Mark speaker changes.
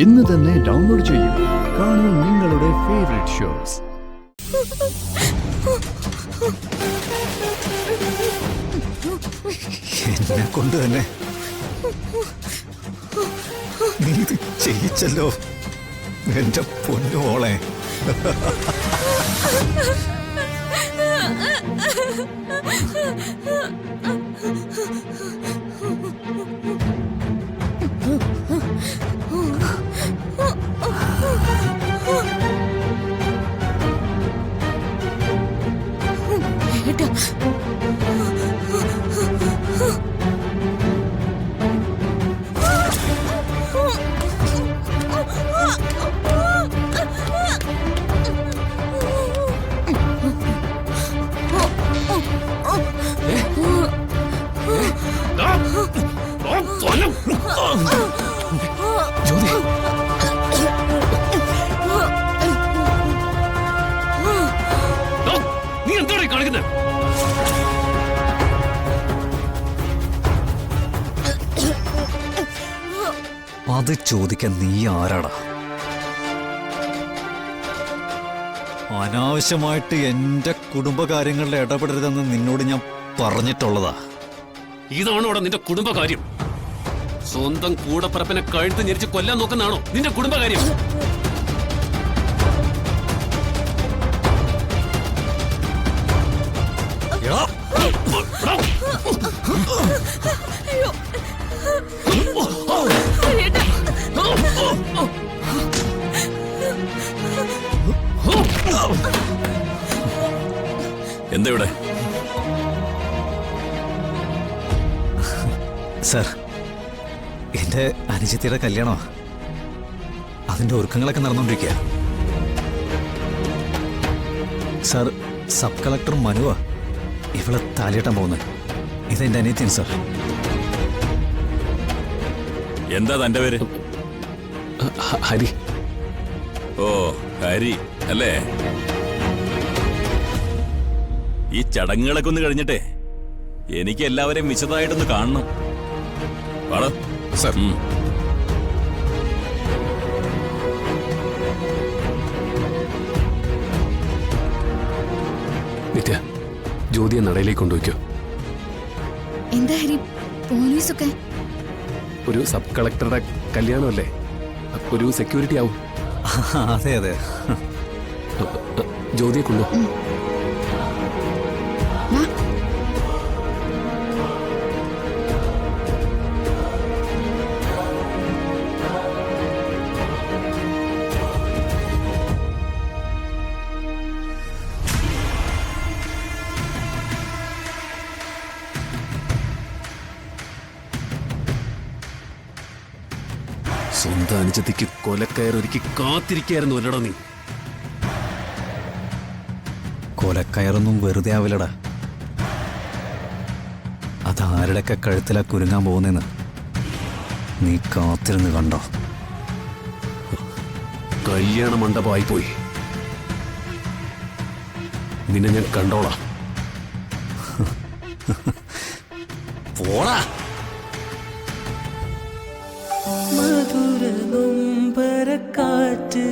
Speaker 1: ഇന്ന് തന്നെ ഡൗൺലോഡ് ചെയ്യൂ. കാണൂ നിങ്ങളുടെ ഫേവറേറ്റ് ഷോസ്.
Speaker 2: എന്നെ കൊണ്ട് തന്നെ നീ ഇത് ചെയ്യിച്ചല്ലോ എന്റെ പൊന്നുമോളെ. ജ്യോതി,
Speaker 3: നീ എന്താണ് കാണിക്കുന്നത്?
Speaker 2: അത് ചോദിക്കാൻ നീ ആരാടാ? അനാവശ്യമായിട്ട് എന്റെ കുടുംബകാര്യങ്ങളിൽ ഇടപെടരുതെന്ന് നിന്നോട് ഞാൻ പറഞ്ഞിട്ടുള്ളതാ.
Speaker 3: ഇതാണോ അവിടെ നിന്റെ കുടുംബകാര്യം? സ്വന്തം കൂടപ്പറപ്പിനെ കഴുത്ത് ഞെരിച്ച് കൊല്ലാൻ നോക്കുന്നതാണോ നിന്റെ കുടുംബകാര്യം?
Speaker 4: എന്താ ഇവിടെ?
Speaker 2: സർ, എന്റെ അനുജത്തിയുടെ കല്യാണമാ. അതിന്റെ ഒരുക്കങ്ങളൊക്കെ നടന്നുകൊണ്ടിരിക്കുക. സർ, സബ് കളക്ടർ മനുവാ ഇവളെ താലിയിട്ടാൻ പോകുന്നത്. ഇതെന്റെ അനിയത്തിയാണ് സർ.
Speaker 4: എന്താ തന്റെ പേര്?
Speaker 3: ഹരി.
Speaker 4: ഓ, ഹരി അല്ലേ? ഈ ചടങ്ങുകളൊക്കെ ഒന്ന് കഴിഞ്ഞിട്ടേ എനിക്ക് എല്ലാവരെയും വിശദമായിട്ടൊന്ന് കാണണം. വാടോ.
Speaker 2: സർ.
Speaker 3: നിത്യ, ജ്യോതിയെ നടയിലേക്ക് കൊണ്ടുപോയിക്കോ.
Speaker 5: എന്താ ഹരി, പോലീസൊക്കെ?
Speaker 3: ഒരു സബ് കളക്ടറുടെ കല്യാണമല്ലേ, ഒരു സെക്യൂരിറ്റി ആവും.
Speaker 2: അതെ അതെ.
Speaker 3: ജ്യോതിയെ കൊണ്ടു. സ്വന്തം അനുജത്തിക്ക് കൊലക്കയറൊരുക്കി കാത്തിരിക്കായിരുന്നു അല്ലടാ നീ.
Speaker 2: കൊലക്കയറൊന്നും വെറുതെ ആവില്ലടാ. അതാരുടെയൊക്കെ കഴുത്തിലാ കുരുങ്ങാൻ പോകുന്നെന്ന് നീ കാത്തിരുന്ന് കണ്ടോ.
Speaker 3: കല്യാണ മണ്ഡപമായി പോയി. നിന്നെ ഞാൻ കണ്ടോളാം.
Speaker 2: പോടാ.
Speaker 6: മധുര നൊമ്പരക്കാറ്റ്